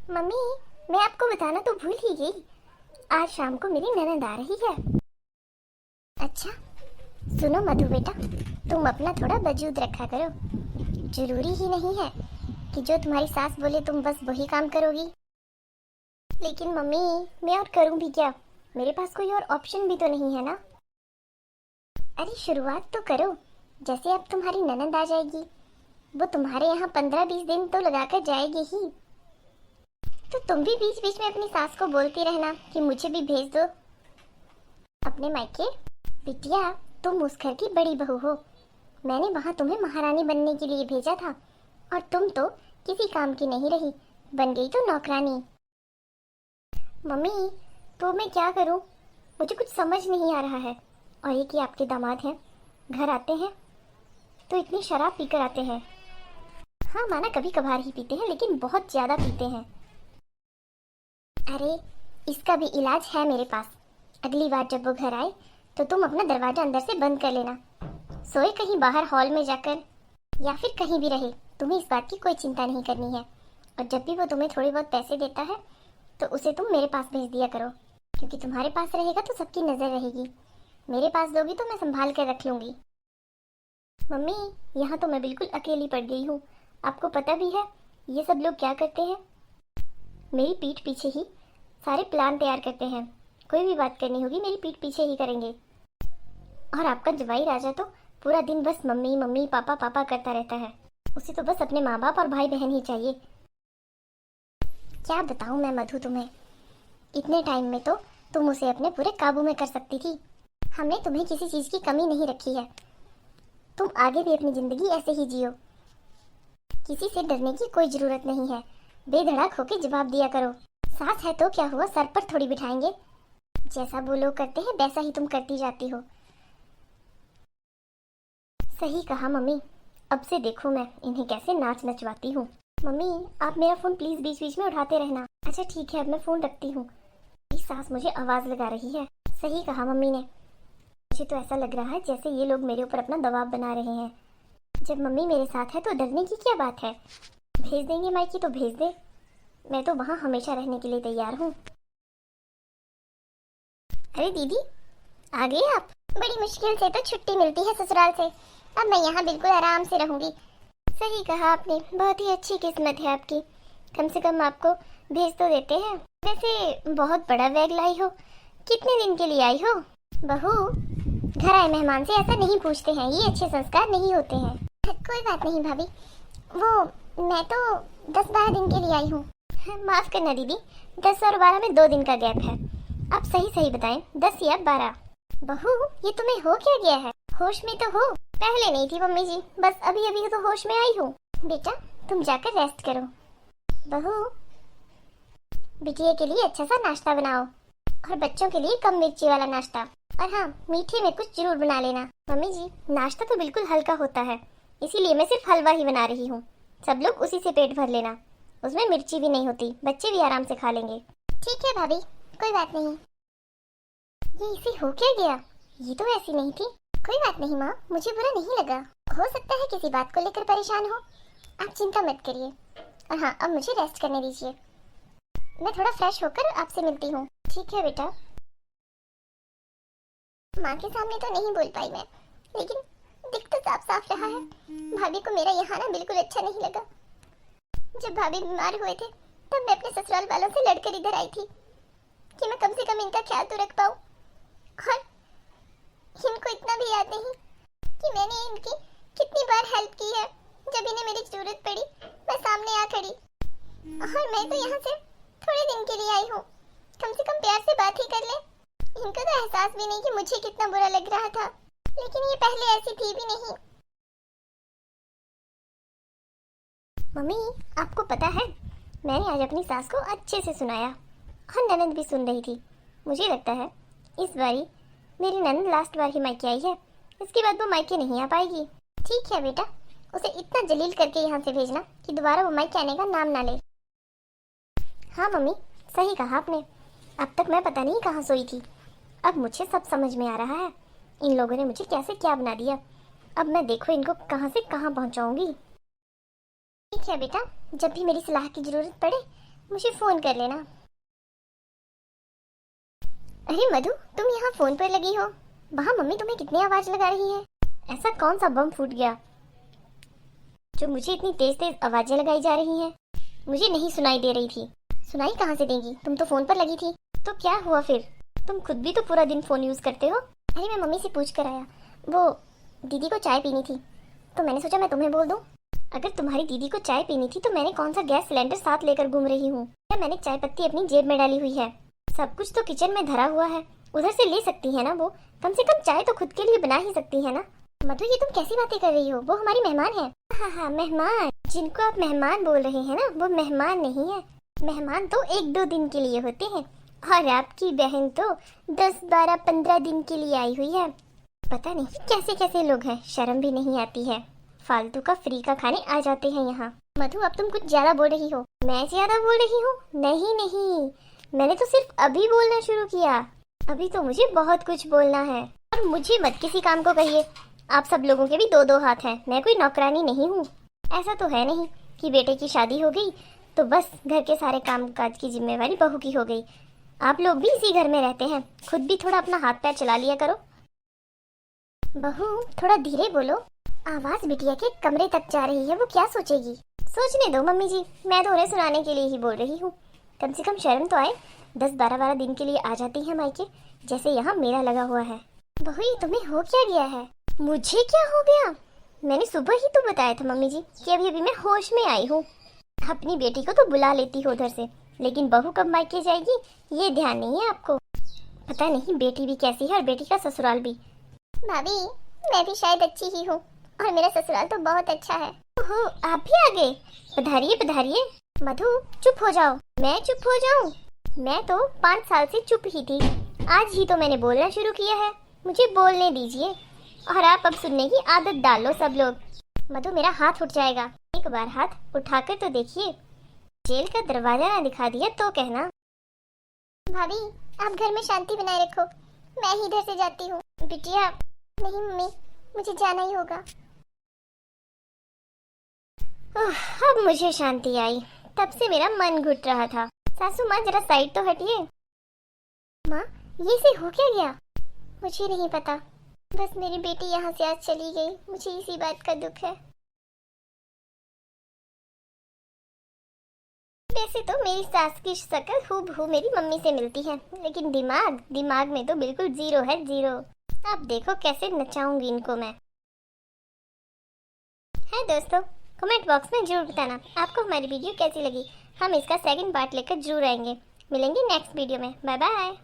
Mummy, मैं आपको बताना तो भूल ही गई। आज शाम को मेरी ननद आ रही है। अच्छा, सुनो मधु बेटा, तुम अपना थोड़ा वजूद रखा करो। जरूरी ही नहीं है कि जो तुम्हारी सास बोले तुम बस वही काम करोगी। लेकिन मम्मी, मैं और करूं भी क्या? मेरे पास कोई और ऑप्शन भी तो नहीं है ना। अरे शुरुआत तो करो। जैसे अब तुम्हारी ननद आ जाएगी, वो तुम्हारे यहाँ 15-20 दिन तो लगाकर जाएगी ही। तो तुम भी बीच बीच में अपनी सास को बोलती रहना कि मुझे भी भेज दो अपने मायके। बिटिया, तुम उस घर की बड़ी बहू हो। मैंने वहाँ तुम्हें महारानी बनने के लिए भेजा था, और तुम तो किसी काम की नहीं रही, बन गई तो नौकरानी। मम्मी, तो मैं क्या करूँ? मुझे कुछ समझ नहीं आ रहा है। और ये कि आपके दामाद हैं, घर आते हैं तो इतनी शराब पीकर आते हैं। हाँ माना कभी कभार ही पीते हैं, लेकिन बहुत ज़्यादा पीते हैं। अरे, इसका भी इलाज है मेरे पास। अगली बार जब वो घर आए तो तुम अपना दरवाजा अंदर से बंद कर लेना। सोए कहीं बाहर हॉल में जाकर, या फिर कहीं भी रहे, तुम्हें इस बात की कोई चिंता नहीं करनी है। और जब भी वो तुम्हें थोड़े बहुत पैसे देता है तो उसे तुम मेरे पास भेज दिया करो, क्योंकि तुम्हारे पास रहेगा तो सबकी नज़र रहेगी। मेरे पास दोगी तो मैं संभाल कर रख लूँगी। मम्मी, यहाँ तो मैं बिल्कुल अकेली पड़ गई हूँ। आपको पता भी है ये सब लोग क्या करते हैं? मेरी पीठ पीछे ही सारे प्लान तैयार करते हैं। कोई भी बात करनी होगी मेरी पीठ पीछे ही करेंगे। और आपका जवाई राजा तो पूरा दिन बस मम्मी मम्मी पापा पापा करता रहता है। उसे तो बस अपने माँ बाप और भाई बहन ही चाहिए। क्या बताऊँ मैं मधु तुम्हें, इतने टाइम में तो तुम उसे अपने पूरे काबू में कर सकती थी। हमने तुम्हें किसी चीज़ की कमी नहीं रखी है। तुम आगे भी अपनी ज़िंदगी ऐसे ही जियो। किसी से डरने की कोई ज़रूरत नहीं है। बेधड़क होके जवाब दिया करो। सास है तो क्या हुआ, सर पर थोड़ी बिठाएंगे। जैसा वो लोग करते हैं वैसा ही तुम करती जाती हो। सही कहा मम्मी, अब से देखो मैं इन्हें कैसे नाच नचवाती हूँ। मम्मी, आप मेरा फ़ोन प्लीज़ बीच बीच में उठाते रहना। अच्छा ठीक है, अब मैं फ़ोन रखती हूँ। मेरी सास मुझे आवाज़ लगा रही है। सही कहा मम्मी ने। मुझे तो ऐसा लग रहा है जैसे ये लोग मेरे ऊपर अपना दबाव बना रहे हैं। जब मम्मी मेरे साथ है तो डरने की क्या बात है। भेज देंगे मायके तो भेज दे, मैं तो वहाँ हमेशा रहने के लिए तैयार हूँ। अरे दीदी, आ गई आप? बड़ी मुश्किल से तो छुट्टी मिलती है ससुराल से। अब मैं यहाँ बिल्कुल आराम से रहूँगी। सही कहा आपने, बहुत ही अच्छी किस्मत है आपकी। कम से कम आपको भेज तो देते हैं। वैसे बहुत बड़ा बैग लाई हो, कितने दिन के लिए आई हो? बहू, घर आए मेहमान से ऐसा नहीं पूछते हैं, ये अच्छे संस्कार नहीं होते हैं। कोई बात नहीं भाभी, वो मैं तो 10-12 दिन के लिए आई हूँ। माफ करना दीदी, 10 और 12 में 2 दिन का गैप है। आप सही सही बताएं, 10 या 12? बहू, ये तुम्हें हो क्या गया है? होश में तो हो। पहले नहीं थी मम्मी जी, बस अभी अभी तो होश में आई हूँ। बेटा, तुम जाकर रेस्ट करो। बहू, बिटिया के लिए अच्छा सा नाश्ता बनाओ, और बच्चों के लिए कम मिर्ची वाला नाश्ता। और हाँ, मीठे में कुछ जरूर बना लेना। मम्मी जी, नाश्ता तो बिल्कुल हल्का होता है, इसीलिए मैं सिर्फ हलवा ही बना रही हूँ। सब लोग उसी से पेट भर लेना, उसमें मिर्ची भी नहीं होती, बच्चे भी आराम से खा लेंगे। ठीक है भाभी, कोई बात नहीं। ये इसे हो क्या गया? ये तो ऐसी नहीं थी। कोई बात नहीं माँ, मुझे बुरा नहीं लगा। हो सकता है किसी बात को लेकर परेशान हो, आप चिंता मत करिए। और हाँ, अब मुझे रेस्ट करने दीजिए, मैं थोड़ा फ्रेश होकर आपसे मिलती हूँ। ठीक है बेटा। माँ के सामने तो नहीं बोल पाई मैं, लेकिन दिख तो साफ साफ रहा है। भाभी को मेरा यहाँ ना बिल्कुल अच्छा नहीं लगा। जब भाभी बीमार हुए थे तब मैं अपने ससुराल वालों से लड़कर इधर आई थी कि मैं कम से कम इनका ख्याल तो रख पाऊँ। और इनको इतना भी याद नहीं कि मैंने इनकी कितनी बार हेल्प की है। जब इन्हें मेरी जरूरत पड़ी मैं सामने आ खड़ी। और मैं तो यहाँ से थोड़े दिन के लिए आई हूँ, कम से कम प्यार से बात ही कर ले। इनको तो एहसास भी नहीं कि मुझे कितना बुरा लग रहा था, लेकिन ये पहले ऐसी थी भी नहीं। मम्मी, आपको पता है, मैंने आज अपनी सास को अच्छे से सुनाया, और ननद भी सुन रही थी। मुझे लगता है इस बारी मेरी ननद लास्ट बार ही मायके आई है, इसके बाद वो मायके नहीं आ पाएगी। ठीक है बेटा, उसे इतना जलील करके यहाँ से भेजना कि दोबारा वो मायके आने का नाम ना ले। हाँ मम्मी, सही कहा आपने। अब तक मैं पता नहीं कहाँ सोई थी, अब मुझे सब समझ में आ रहा है। इन लोगों ने मुझे कैसे क्या बना दिया। अब मैं देखो इनको कहाँ से कहाँ पहुँचाऊँगी। ठीक है बेटा, जब भी मेरी सलाह की ज़रूरत पड़े मुझे फोन कर लेना। अरे मधु, तुम यहाँ फोन पर लगी हो, वहाँ मम्मी तुम्हें कितनी आवाज लगा रही है। ऐसा कौन सा बम फूट गया जो मुझे इतनी तेज तेज आवाजें लगाई जा रही हैं? मुझे नहीं सुनाई दे रही थी। सुनाई कहाँ से देंगी, तुम तो फोन पर लगी थी। तो क्या हुआ फिर? तुम खुद भी तो पूरा दिन फोन यूज करते हो। अरे मैं मम्मी से पूछ कर आया, वो दीदी को चाय पीनी थी तो मैंने सोचा मैं तुम्हें बोल दूं। अगर तुम्हारी दीदी को चाय पीनी थी तो मैंने कौन सा गैस सिलेंडर साथ लेकर घूम रही हूँ, या मैंने चाय पत्ती अपनी जेब में डाली हुई है। सब कुछ तो किचन में धरा हुआ है, उधर से ले सकती है ना। वो कम से कम चाय तो खुद के लिए बना ही सकती है ना। मधु, ये तुम कैसी बातें कर रही हो? वो हमारी मेहमान है। हाँ हाँ, मेहमान। जिनको आप मेहमान बोल रहे हैं ना, वो मेहमान नहीं है। मेहमान तो 1-2 दिन के लिए होते हैं, और आपकी बहन तो 10, 12, 15 दिन के लिए आई हुई है। पता नहीं कैसे कैसे लोग हैं, शर्म भी नहीं आती है। फालतू का फ्री का खाने आ जाते हैं यहाँ। मधु, अब तुम कुछ ज्यादा बोल रही हो। मैं ज्यादा बोल रही हूँ? नहीं नहीं, मैंने तो सिर्फ अभी बोलना शुरू किया। अभी तो मुझे बहुत कुछ बोलना है। और मुझे मत किसी काम को कहिए। आप सब लोगों के भी 2-2 हाथ हैं। मैं कोई नौकरानी नहीं हूँ। ऐसा तो है नहीं कि बेटे की शादी हो गई तो बस घर के सारे काम काज की जिम्मेवारी बहू की हो गई। आप लोग भी इसी घर में रहते हैं, खुद भी थोड़ा अपना हाथ पैर चला लिया करो। बहू, थोड़ा धीरे बोलो, आवाज बिटिया के कमरे तक जा रही है। वो क्या सोचेगी? सोचने दो मम्मी जी, मैं तो उन्हें सुनाने के लिए ही बोल रही हूँ। कम से कम शर्म तो आए। 10, 12 दिन के लिए आ जाती है मायके, जैसे यहाँ मेला लगा हुआ है। बहू, ये तुम्हें हो क्या गया है? मुझे क्या हो गया? मैंने सुबह ही तो बताया था मम्मी जी कि अभी अभी मैं होश में आई हूँ। अपनी बेटी को तो बुला लेती हो उधर से, लेकिन बहू कब मायके जाएगी ये ध्यान नहीं है आपको। पता नहीं बेटी भी कैसी है और बेटी का ससुराल भी। भाभी, मैं भी शायद अच्छी ही हूँ, और मेरा ससुराल तो बहुत अच्छा है। ओहो, आप भी आ गए। पधारिए पधारिए। मधु, चुप हो जाओ। मैं चुप हो जाऊं? मैं तो 5 साल से चुप ही थी, आज ही तो मैंने बोलना शुरू किया है। मुझे बोलने दीजिए, और आप अब सुनने की आदत डालो सब लोग। मधु, मेरा हाथ उठ जाएगा। एक बार हाथ उठाकर तो देखिए, जेल का दरवाजा ना दिखा दिया तो कहना। भाभी, आप घर में शांति बनाए रखो, मैं ही इधर से जाती हूँ। बिटिया। नहीं मम्मी, मुझे जाना ही होगा। अब मुझे शांति आई, तब से मेरा मन घुट रहा था। सासू माँ, जरा साइड तो हटिए। माँ, ये से हो क्या गया? मुझे नहीं पता, बस मेरी बेटी यहाँ से आज चली गई, मुझे इसी बात का दुख है। वैसे तो मेरी सास की शक्ल हूबहू मेरी मम्मी से मिलती है, लेकिन दिमाग में तो बिल्कुल जीरो है, जीरो। आप देखो कैसे नचाऊंगी इनको मैं। है दोस्तों, कमेंट बॉक्स में जरूर बताना आपको हमारी वीडियो कैसी लगी। हम इसका सेकंड पार्ट लेकर जरूर आएंगे। मिलेंगे नेक्स्ट वीडियो में। Bye bye.